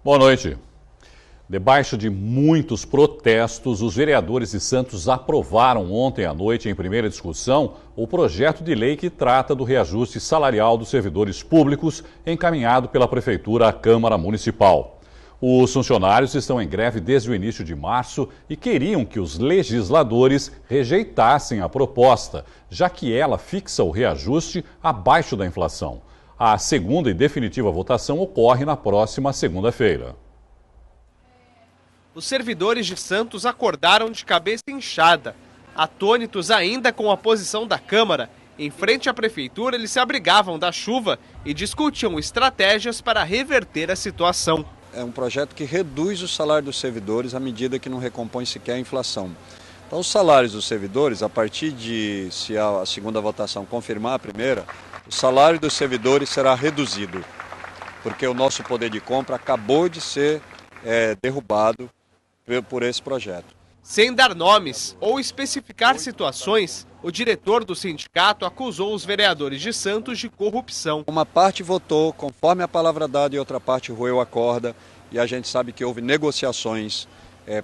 Boa noite. Debaixo de muitos protestos, os vereadores de Santos aprovaram ontem à noite, em primeira discussão, o projeto de lei que trata do reajuste salarial dos servidores públicos encaminhado pela Prefeitura à Câmara Municipal. Os funcionários estão em greve desde o início de março e queriam que os legisladores rejeitassem a proposta, já que ela fixa o reajuste abaixo da inflação. A segunda e definitiva votação ocorre na próxima segunda-feira. Os servidores de Santos acordaram de cabeça inchada. Atônitos ainda com a posição da Câmara, em frente à Prefeitura, eles se abrigavam da chuva e discutiam estratégias para reverter a situação. É um projeto que reduz o salário dos servidores à medida que não recompõe sequer a inflação. Então, os salários dos servidores, a partir de, se a segunda votação confirmar a primeira, o salário dos servidores será reduzido, porque o nosso poder de compra acabou de ser derrubado por esse projeto. Sem dar nomes ou especificar situações, o diretor do sindicato acusou os vereadores de Santos de corrupção. Uma parte votou conforme a palavra dada e outra parte roeu a corda, e a gente sabe que houve negociações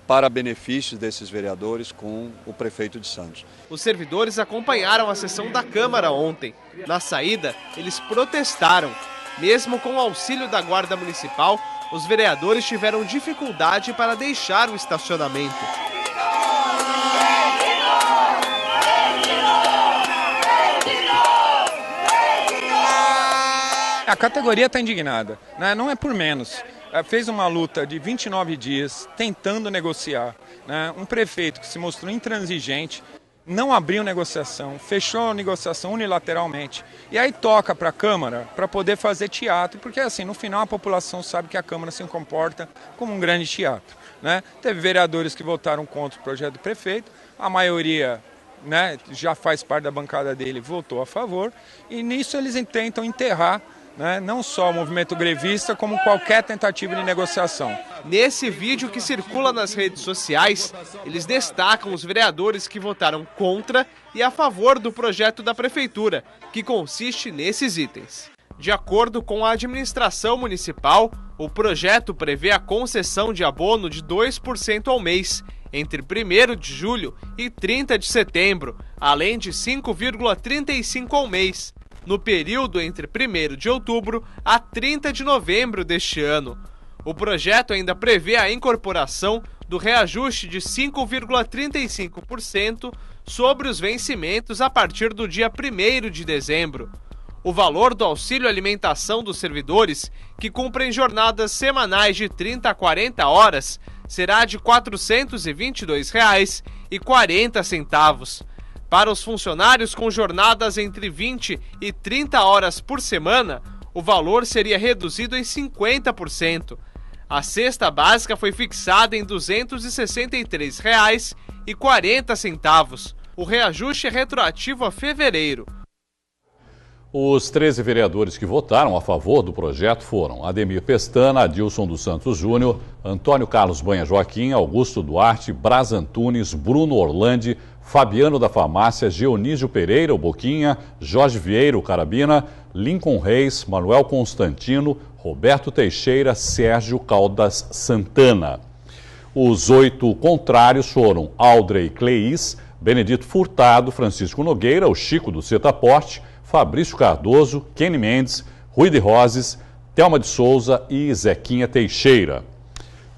para benefícios desses vereadores com o prefeito de Santos. Os servidores acompanharam a sessão da Câmara ontem. Na saída, eles protestaram. Mesmo com o auxílio da Guarda Municipal, os vereadores tiveram dificuldade para deixar o estacionamento. A categoria está indignada, né? Não é por menos. Fez uma luta de 29 dias tentando negociar, né? Um prefeito que se mostrou intransigente, não abriu negociação, fechou a negociação unilateralmente. E aí toca para a Câmara para poder fazer teatro, porque assim, no final a população sabe que a Câmara se comporta como um grande teatro, né? Teve vereadores que votaram contra o projeto do prefeito, a maioria, né, já faz parte da bancada dele, votou a favor, e nisso eles tentam enterrar, né, não só o movimento grevista, como qualquer tentativa de negociação. Nesse vídeo que circula nas redes sociais, eles destacam os vereadores que votaram contra e a favor do projeto da Prefeitura, que consiste nesses itens. De acordo com a administração municipal, o projeto prevê a concessão de abono de 2% ao mês, entre 1º de julho e 30 de setembro, além de 5,35% ao mês, no período entre 1º de outubro a 30 de novembro deste ano. O projeto ainda prevê a incorporação do reajuste de 5,35% sobre os vencimentos a partir do dia 1º de dezembro. O valor do auxílio alimentação dos servidores, que cumprem jornadas semanais de 30 a 40 horas, será de R$ 422,40. Para os funcionários com jornadas entre 20 e 30 horas por semana, o valor seria reduzido em 50%. A cesta básica foi fixada em R$ 263,40. O reajuste é retroativo a fevereiro. Os 13 vereadores que votaram a favor do projeto foram Ademir Pestana, Adilson dos Santos Júnior, Antônio Carlos Banha Joaquim, Augusto Duarte, Braz Antunes, Bruno Orlandi, Fabiano da Farmácia, Geonísio Pereira, o Boquinha, Jorge Vieira, o Carabina, Lincoln Reis, Manuel Constantino, Roberto Teixeira, Sérgio Caldas Santana. Os 8 contrários foram Aldrey Cleis, Benedito Furtado, Francisco Nogueira, o Chico do Setaporte, Fabrício Cardoso, Kenny Mendes, Rui de Roses, Thelma de Souza e Zequinha Teixeira.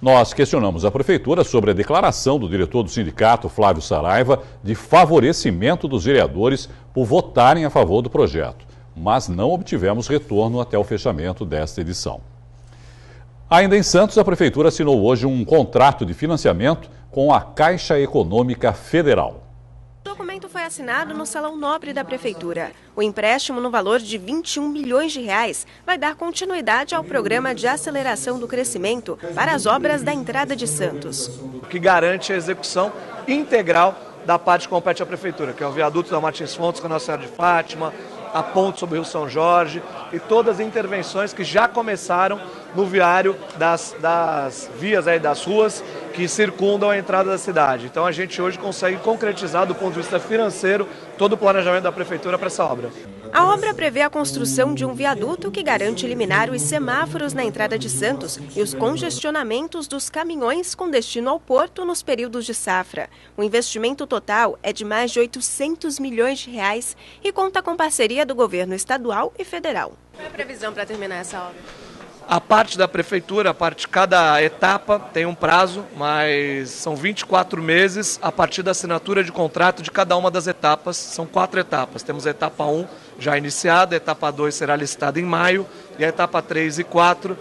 Nós questionamos a Prefeitura sobre a declaração do diretor do sindicato, Flávio Saraiva, de favorecimento dos vereadores por votarem a favor do projeto, mas não obtivemos retorno até o fechamento desta edição. Ainda em Santos, a Prefeitura assinou hoje um contrato de financiamento com a Caixa Econômica Federal. O documento foi assinado no Salão Nobre da Prefeitura. O empréstimo no valor de R$ 21 milhões vai dar continuidade ao programa de aceleração do crescimento para as obras da entrada de Santos. O que garante a execução integral da parte que compete à Prefeitura, que é o viaduto da Martins Fontes com a Nossa Senhora de Fátima, a ponte sobre o Rio São Jorge e todas as intervenções que já começaram no viário das vias, das ruas que circundam a entrada da cidade. Então a gente hoje consegue concretizar do ponto de vista financeiro todo o planejamento da Prefeitura para essa obra. A obra prevê a construção de um viaduto que garante eliminar os semáforos na entrada de Santos e os congestionamentos dos caminhões com destino ao porto nos períodos de safra. O investimento total é de mais de 800 milhões de reais e conta com parceria do governo estadual e federal. Qual é a previsão para terminar essa obra? A parte da prefeitura, cada etapa tem um prazo, mas são 24 meses a partir da assinatura de contrato de cada uma das etapas. São 4 etapas. Temos a etapa 1 já iniciada, a etapa 2 será listada em maio e a etapa 3 e 4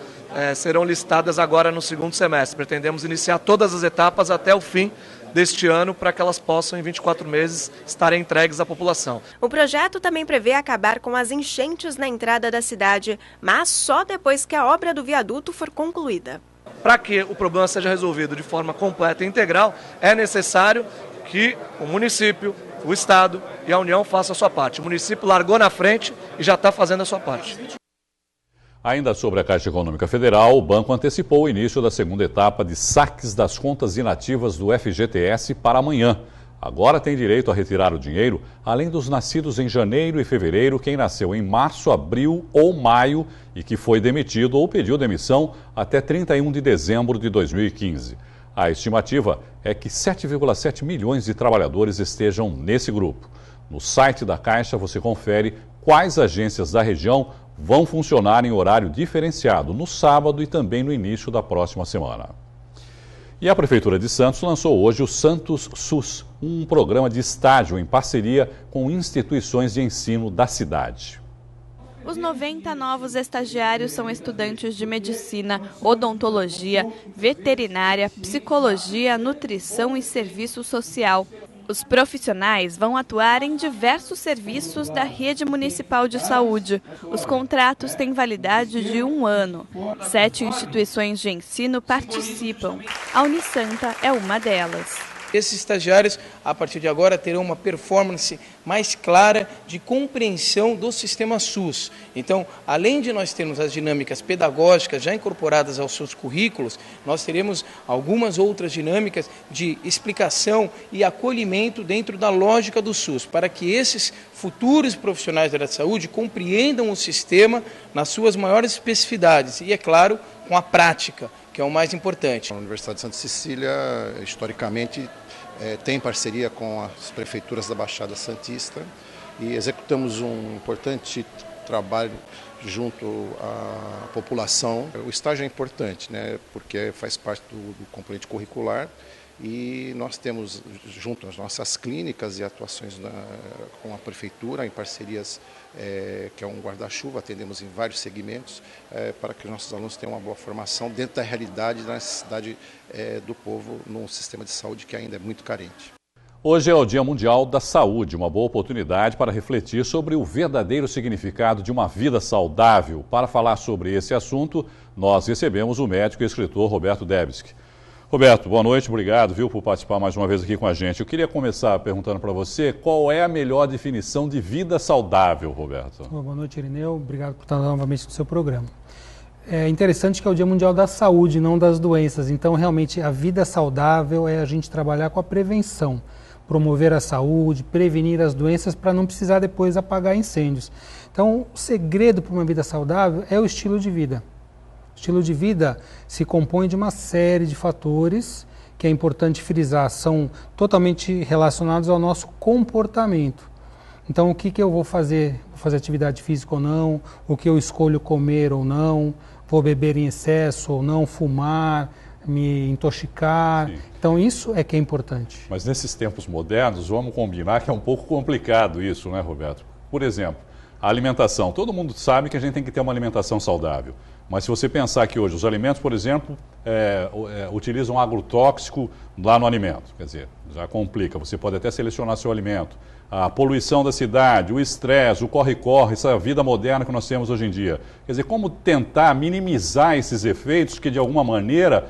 serão listadas agora no segundo semestre. Pretendemos iniciar todas as etapas até o fim deste ano para que elas possam, em 24 meses, estarem entregues à população. O projeto também prevê acabar com as enchentes na entrada da cidade, mas só depois que a obra do viaduto for concluída. Para que o problema seja resolvido de forma completa e integral, é necessário que o município, o Estado e a União façam a sua parte. O município largou na frente e já está fazendo a sua parte. Ainda sobre a Caixa Econômica Federal, o banco antecipou o início da segunda etapa de saques das contas inativas do FGTS para amanhã. Agora tem direito a retirar o dinheiro, além dos nascidos em janeiro e fevereiro, quem nasceu em março, abril ou maio e que foi demitido ou pediu demissão até 31 de dezembro de 2015. A estimativa é que 7,7 milhões de trabalhadores estejam nesse grupo. No site da Caixa você confere quais agências da região vão funcionar em horário diferenciado no sábado e também no início da próxima semana. E a Prefeitura de Santos lançou hoje o Santos SUS, um programa de estágio em parceria com instituições de ensino da cidade. Os 90 novos estagiários são estudantes de medicina, odontologia, veterinária, psicologia, nutrição e serviço social. Os profissionais vão atuar em diversos serviços da rede municipal de saúde. Os contratos têm validade de 1 ano. 7 instituições de ensino participam. A Unisanta é uma delas. Esses estagiários, a partir de agora, terão uma performance mais clara de compreensão do sistema SUS. Então, além de nós termos as dinâmicas pedagógicas já incorporadas aos seus currículos, nós teremos algumas outras dinâmicas de explicação e acolhimento dentro da lógica do SUS, para que esses futuros profissionais da área de saúde compreendam o sistema nas suas maiores especificidades e, é claro, com a prática, que é o mais importante. A Universidade de Santa Cecília, historicamente, tem parceria com as prefeituras da Baixada Santista e executamos um importante trabalho junto à população. O estágio é importante, né, porque faz parte do componente curricular e nós temos, junto às nossas clínicas e atuações com a prefeitura, em parcerias que é um guarda-chuva, atendemos em vários segmentos, para que os nossos alunos tenham uma boa formação dentro da realidade da necessidade do povo num sistema de saúde que ainda é muito carente. Hoje é o Dia Mundial da Saúde, uma boa oportunidade para refletir sobre o verdadeiro significado de uma vida saudável. Para falar sobre esse assunto, nós recebemos o médico e escritor Roberto Debski. Roberto, boa noite, obrigado, por participar mais uma vez aqui com a gente. Eu queria começar perguntando para você qual é a melhor definição de vida saudável, Roberto. Boa noite, Irineu, obrigado por estar novamente no seu programa. É interessante que é o Dia Mundial da Saúde, não das doenças. Então, realmente, a vida saudável é a gente trabalhar com a prevenção, promover a saúde, prevenir as doenças para não precisar depois apagar incêndios. Então, o segredo para uma vida saudável é o estilo de vida. O estilo de vida se compõe de uma série de fatores que é importante frisar, são totalmente relacionados ao nosso comportamento. Então, o que eu vou fazer? Vou fazer atividade física ou não? O que eu escolho comer ou não? Vou beber em excesso ou não? Fumar? Me intoxicar? Sim. Então, isso é que é importante. Mas nesses tempos modernos, vamos combinar que é um pouco complicado isso, né, Roberto? Por exemplo, a alimentação. Todo mundo sabe que a gente tem que ter uma alimentação saudável. Mas se você pensar que hoje os alimentos, por exemplo, utilizam agrotóxico lá no alimento, quer dizer, já complica, você pode até selecionar seu alimento. A poluição da cidade, o estresse, o corre-corre, essa vida moderna que nós temos hoje em dia. Quer dizer, como tentar minimizar esses efeitos que de alguma maneira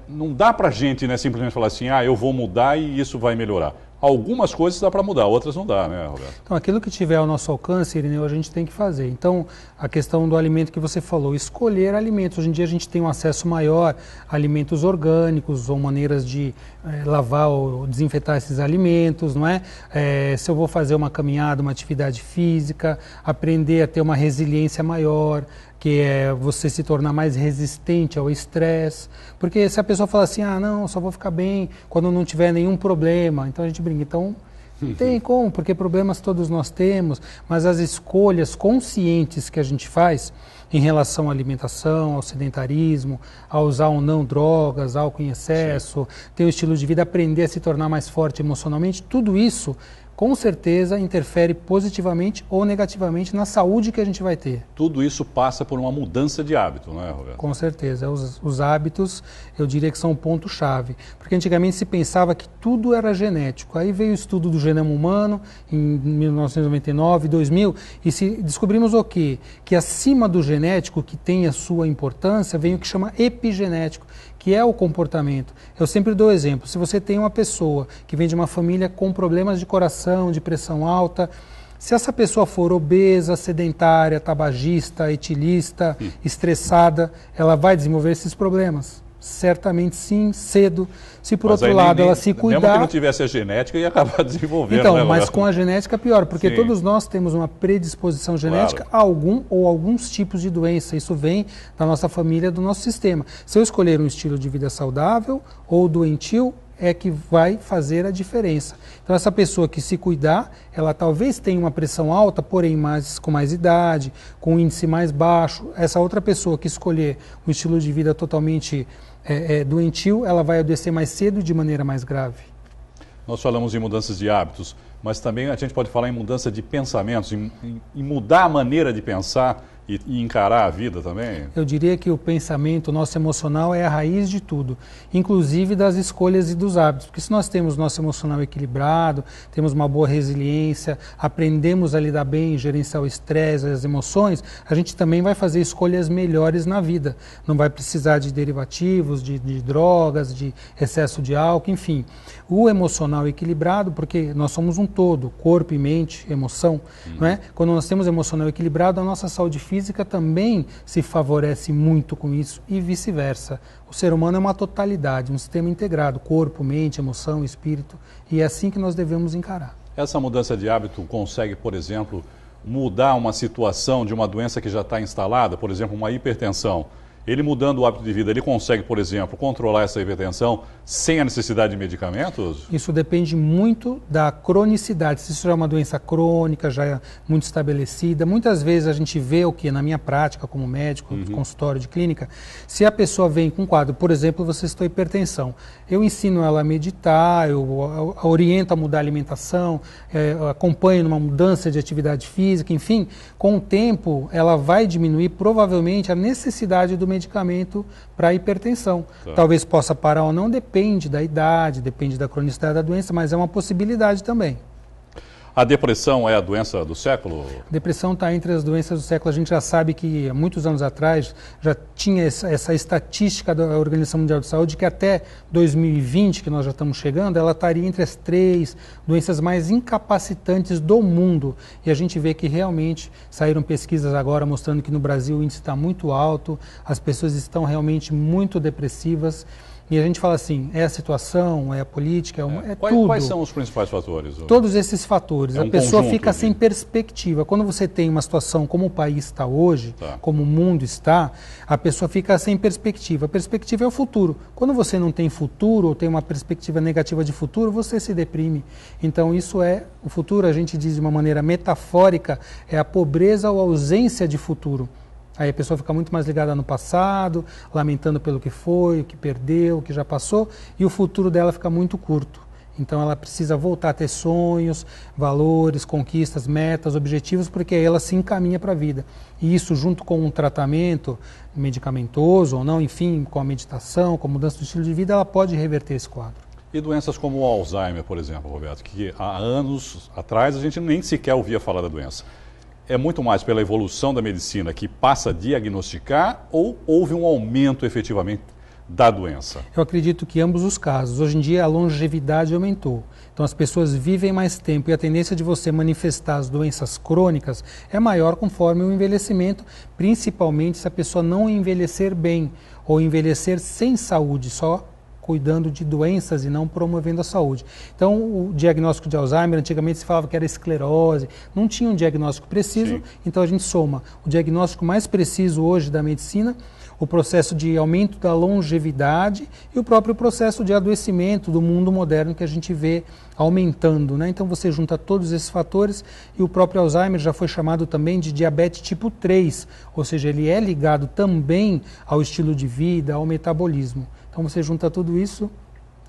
não dá para a gente simplesmente falar assim, eu vou mudar e isso vai melhorar. algumas coisas dá para mudar, outras não dá, né, Roberto? Então, aquilo que tiver ao nosso alcance, Irineu, a gente tem que fazer. Então, a questão do alimento que você falou, escolher alimentos. Hoje em dia a gente tem um acesso maior a alimentos orgânicos ou maneiras de lavar ou desinfetar esses alimentos, não é? Se eu vou fazer uma caminhada, uma atividade física, aprender a ter uma resiliência maior, que é você se tornar mais resistente ao estresse. Porque se a pessoa fala assim, não, só vou ficar bem quando não tiver nenhum problema, então a gente brinca, então não tem como, porque problemas todos nós temos, mas as escolhas conscientes que a gente faz em relação à alimentação, ao sedentarismo, a usar ou não drogas, álcool em excesso, ter um estilo de vida, aprender a se tornar mais forte emocionalmente, tudo isso com certeza interfere positivamente ou negativamente na saúde que a gente vai ter. Tudo isso passa por uma mudança de hábito, não é, Roberto? Com certeza. Os hábitos, eu diria que são um ponto-chave. Porque antigamente se pensava que tudo era genético. Aí veio o estudo do genoma humano, em 1999, 2000, e descobrimos o quê? Que acima do genético, que tem a sua importância, vem o que chama epigenético, que é o comportamento. Eu sempre dou exemplo, se você tem uma pessoa que vem de uma família com problemas de coração, de pressão alta, se essa pessoa for obesa, sedentária, tabagista, etilista, estressada, ela vai desenvolver esses problemas. Certamente sim, cedo. Se por outro lado ela se cuidar... Mesmo que não tivesse a genética, ia acabar desenvolvendo. Então, mas com a genética é pior, porque todos nós temos uma predisposição genética a algum ou alguns tipos de doença. Isso vem da nossa família, do nosso sistema. Se eu escolher um estilo de vida saudável ou doentio, é que vai fazer a diferença. Então, essa pessoa que se cuidar, ela talvez tenha uma pressão alta, porém com mais idade, com um índice mais baixo. Essa outra pessoa que escolher um estilo de vida totalmente doentio, ela vai adoecer mais cedo e de maneira mais grave. Nós falamos em mudanças de hábitos, mas também a gente pode falar em mudança de pensamentos, em mudar a maneira de pensar e encarar a vida também? Eu diria que o pensamento, o nosso emocional é a raiz de tudo, inclusive das escolhas e dos hábitos. Porque se nós temos nosso emocional equilibrado, temos uma boa resiliência, aprendemos a lidar bem, gerenciar o estresse, as emoções, a gente também vai fazer escolhas melhores na vida. Não vai precisar de derivativos, de drogas, de excesso de álcool, enfim. O emocional equilibrado, porque nós somos um todo, corpo e mente, emoção, não é? Quando nós temos emocional equilibrado, a nossa saúde física também se favorece muito com isso e vice-versa. O ser humano é uma totalidade, um sistema integrado, corpo, mente, emoção, espírito, e é assim que nós devemos encarar. Essa mudança de hábito consegue, por exemplo, mudar uma situação de uma doença que já está instalada, por exemplo, uma hipertensão. Ele mudando o hábito de vida, ele consegue, por exemplo, controlar essa hipertensão sem a necessidade de medicamentos? Isso depende muito da cronicidade. Se isso já é uma doença crônica, já é muito estabelecida, muitas vezes a gente vê o que na minha prática como médico, de consultório de clínica, se a pessoa vem com um quadro, por exemplo, você citou hipertensão, eu ensino ela a meditar, eu oriento a mudar a alimentação, acompanho numa mudança de atividade física, enfim, com o tempo ela vai diminuir provavelmente a necessidade do medicamento para a hipertensão. Talvez possa parar ou não, depende da idade, depende da cronicidade da doença, mas é uma possibilidade também. A depressão é a doença do século? A depressão está entre as doenças do século. A gente já sabe que há muitos anos atrás já tinha essa estatística da Organização Mundial de Saúde que até 2020, que nós já estamos chegando, ela estaria entre as 3 doenças mais incapacitantes do mundo. E a gente vê que realmente saíram pesquisas agora mostrando que no Brasil o índice está muito alto, as pessoas estão realmente muito depressivas. E a gente fala assim, é a situação, é a política, é tudo. Quais são os principais fatores? Todos esses fatores. A pessoa fica sem perspectiva. Quando você tem uma situação como o país está hoje, como o mundo está, a pessoa fica sem perspectiva. A perspectiva é o futuro. Quando você não tem futuro ou tem uma perspectiva negativa de futuro, você se deprime. Então isso é o futuro, a gente diz de uma maneira metafórica, é a pobreza ou a ausência de futuro. Aí a pessoa fica muito mais ligada no passado, lamentando pelo que foi, o que perdeu, o que já passou, e o futuro dela fica muito curto. Então ela precisa voltar a ter sonhos, valores, conquistas, metas, objetivos, porque aí ela se encaminha para a vida. E isso junto com um tratamento medicamentoso ou não, enfim, com a meditação, com a mudança do estilo de vida, ela pode reverter esse quadro. E doenças como o Alzheimer, por exemplo, Roberto, que há anos atrás a gente nem sequer ouvia falar da doença. É muito mais pela evolução da medicina que passa a diagnosticar ou houve um aumento efetivamente da doença? Eu acredito que ambos os casos. Hoje em dia a longevidade aumentou. Então as pessoas vivem mais tempo e a tendência de você manifestar as doenças crônicas é maior conforme o envelhecimento, principalmente se a pessoa não envelhecer bem ou envelhecer sem saúde, só cuidando de doenças e não promovendo a saúde. Então, o diagnóstico de Alzheimer, antigamente se falava que era esclerose, não tinha um diagnóstico preciso, Sim. Então a gente soma o diagnóstico mais preciso hoje da medicina, o processo de aumento da longevidade e o próprio processo de adoecimento do mundo moderno que a gente vê aumentando, né? Então você junta todos esses fatores e o próprio Alzheimer já foi chamado também de diabetes tipo 3, ou seja, ele é ligado também ao estilo de vida, ao metabolismo. Então você junta tudo isso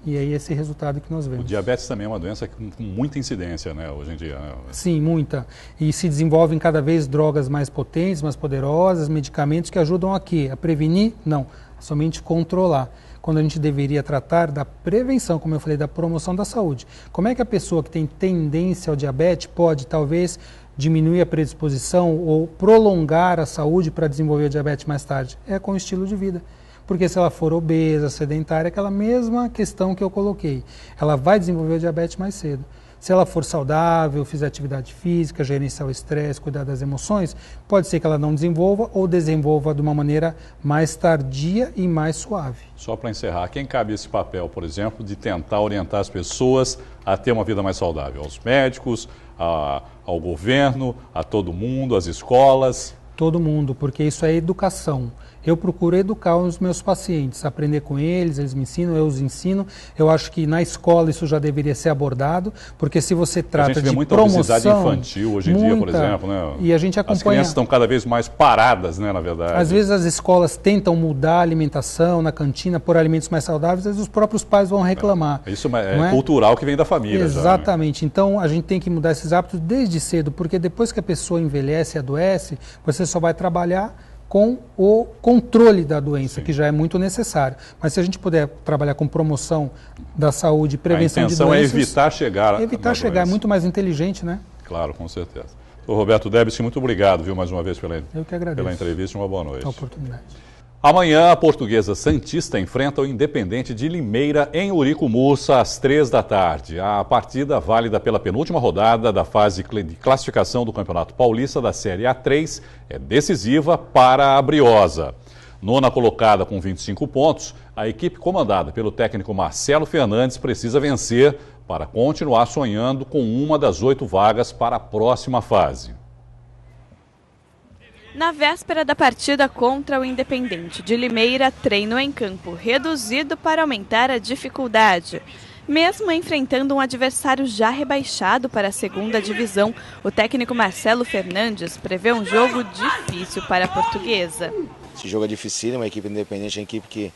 e aí esse resultado que nós vemos. O diabetes também é uma doença com muita incidência, né, hoje em dia. Né? Sim, muita. E se desenvolvem cada vez drogas mais potentes, mais poderosas, medicamentos que ajudam a quê? A prevenir? Não, somente controlar. Quando a gente deveria tratar da prevenção, como eu falei, da promoção da saúde. Como é que a pessoa que tem tendência ao diabetes pode talvez diminuir a predisposição ou prolongar a saúde para desenvolver o diabetes mais tarde? É com o estilo de vida. Porque se ela for obesa, sedentária, aquela mesma questão que eu coloquei, ela vai desenvolver o diabetes mais cedo. Se ela for saudável, fizer atividade física, gerenciar o estresse, cuidar das emoções, pode ser que ela não desenvolva ou desenvolva de uma maneira mais tardia e mais suave. Só para encerrar, quem cabe esse papel, por exemplo, de tentar orientar as pessoas a ter uma vida mais saudável? Aos médicos, ao governo, a todo mundo, às escolas? Todo mundo, porque isso é educação. Eu procuro educar os meus pacientes, aprender com eles me ensinam, eu os ensino. Eu acho que na escola isso já deveria ser abordado, porque se você trata de promoção... A gente vê muita obesidade infantil hoje em dia, por exemplo, né? E a gente acompanha... As crianças estão cada vez mais paradas, né, na verdade. Às vezes as escolas tentam mudar a alimentação na cantina por alimentos mais saudáveis, às vezes os próprios pais vão reclamar. Isso é cultural que vem da família. Exatamente. Já, né? Então a gente tem que mudar esses hábitos desde cedo, porque depois que a pessoa envelhece e adoece, você só vai trabalhar com o controle da doença, Sim. que já é muito necessário. Mas se a gente puder trabalhar com promoção da saúde, prevenção de doenças... A intenção é evitar chegar Evitar chegar, é muito mais inteligente, né? Claro, com certeza. Ô, Roberto Debski, muito obrigado, viu, mais uma vez pela entrevista e uma boa noite. A oportunidade. Amanhã, a Portuguesa Santista enfrenta o Independente de Limeira em Urico-Mursa, às 3 da tarde. A partida, válida pela penúltima rodada da fase de classificação do Campeonato Paulista da Série A3, é decisiva para a Briosa. Nona colocada com 25 pontos, a equipe comandada pelo técnico Marcelo Fernandes precisa vencer para continuar sonhando com uma das 8 vagas para a próxima fase. Na véspera da partida contra o Independente de Limeira, treino em campo reduzido para aumentar a dificuldade. Mesmo enfrentando um adversário já rebaixado para a segunda divisão, o técnico Marcelo Fernandes prevê um jogo difícil para a Portuguesa. Esse jogo é dificílimo, a equipe independente é uma equipe que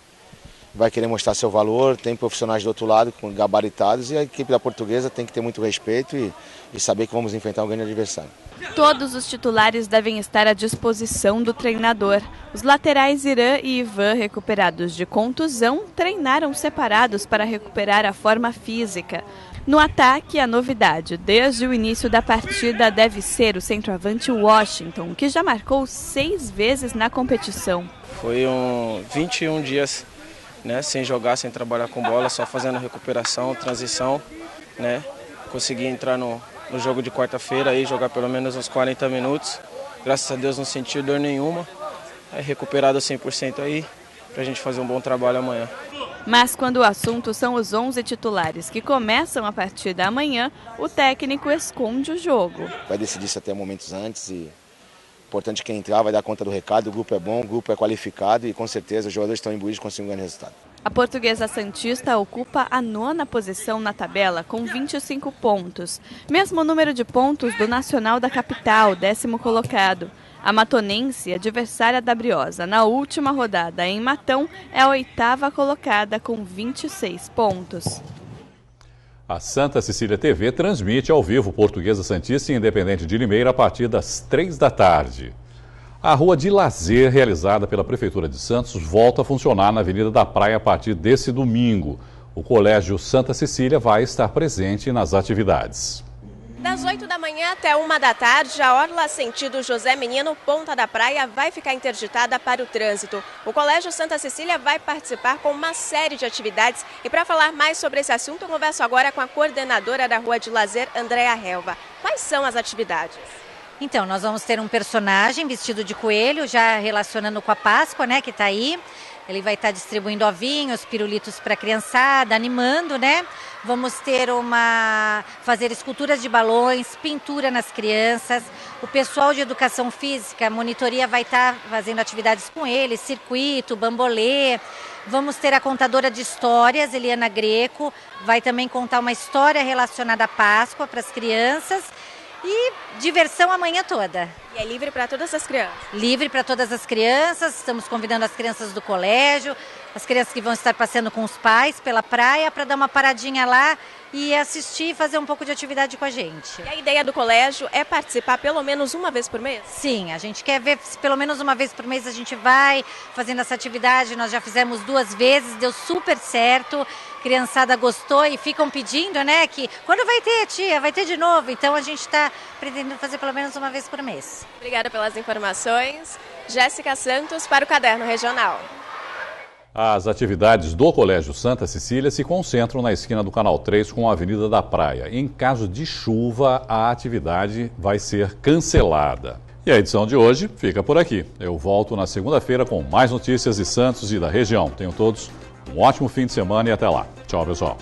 vai querer mostrar seu valor, tem profissionais do outro lado gabaritados e a equipe da Portuguesa tem que ter muito respeito e saber que vamos enfrentar um grande adversário. Todos os titulares devem estar à disposição do treinador. Os laterais Irã e Ivan, recuperados de contusão, treinaram separados para recuperar a forma física. No ataque, a novidade desde o início da partida deve ser o centroavante Washington, que já marcou 6 vezes na competição. Foi 21 dias, né, sem jogar, sem trabalhar com bola, só fazendo recuperação, transição, né? Consegui entrar no jogo de quarta-feira e jogar pelo menos uns 40 minutos. Graças a Deus não senti dor nenhuma. Recuperado 100% aí, para a gente fazer um bom trabalho amanhã. Mas quando o assunto são os 11 titulares que começam a partida amanhã, o técnico esconde o jogo. Vai decidir isso até momentos antes e importante quem entrar vai dar conta do recado, o grupo é bom, o grupo é qualificado e com certeza os jogadores estão imbuídos de conseguir um grande resultado. A Portuguesa Santista ocupa a 9ª posição na tabela com 25 pontos, mesmo número de pontos do Nacional da Capital, 10º colocado. A Matonense, adversária da Briosa na última rodada em Matão, é a 8ª colocada com 26 pontos. A Santa Cecília TV transmite ao vivo Portuguesa Santista e Independente de Limeira a partir das 3 da tarde. A rua de lazer realizada pela Prefeitura de Santos volta a funcionar na Avenida da Praia a partir desse domingo. O Colégio Santa Cecília vai estar presente nas atividades. Das 8 da manhã até 1 da tarde, a orla sentido José Menino, Ponta da Praia, vai ficar interditada para o trânsito. O Colégio Santa Cecília vai participar com uma série de atividades. E para falar mais sobre esse assunto, eu converso agora com a coordenadora da Rua de Lazer, Andréa Helva. Quais são as atividades? Então, nós vamos ter um personagem vestido de coelho, já relacionando com a Páscoa, né, que está aí. Ele vai estar distribuindo ovinhos, pirulitos para a criançada, animando, né? Vamos ter fazer esculturas de balões, pintura nas crianças. O pessoal de educação física, a monitoria vai estar fazendo atividades com eles, circuito, bambolê. Vamos ter a contadora de histórias, Eliana Greco, vai também contar uma história relacionada à Páscoa para as crianças. E diversão a manhã toda. E é livre para todas as crianças? Livre para todas as crianças, estamos convidando as crianças do colégio, as crianças que vão estar passeando com os pais pela praia para dar uma paradinha lá e assistir e fazer um pouco de atividade com a gente. E a ideia do colégio é participar pelo menos uma vez por mês? Sim, a gente quer ver se pelo menos uma vez por mês a gente vai fazendo essa atividade. Nós já fizemos 2 vezes, deu super certo. Criançada gostou e ficam pedindo, né, que quando vai ter, tia, vai ter de novo. Então a gente está pretendendo fazer pelo menos uma vez por mês. Obrigada pelas informações. Jéssica Santos para o Caderno Regional. As atividades do Colégio Santa Cecília se concentram na esquina do Canal 3 com a Avenida da Praia. Em caso de chuva, a atividade vai ser cancelada. E a edição de hoje fica por aqui. Eu volto na segunda-feira com mais notícias de Santos e da região. Tenham todos um ótimo fim de semana e até lá. Tchau, pessoal.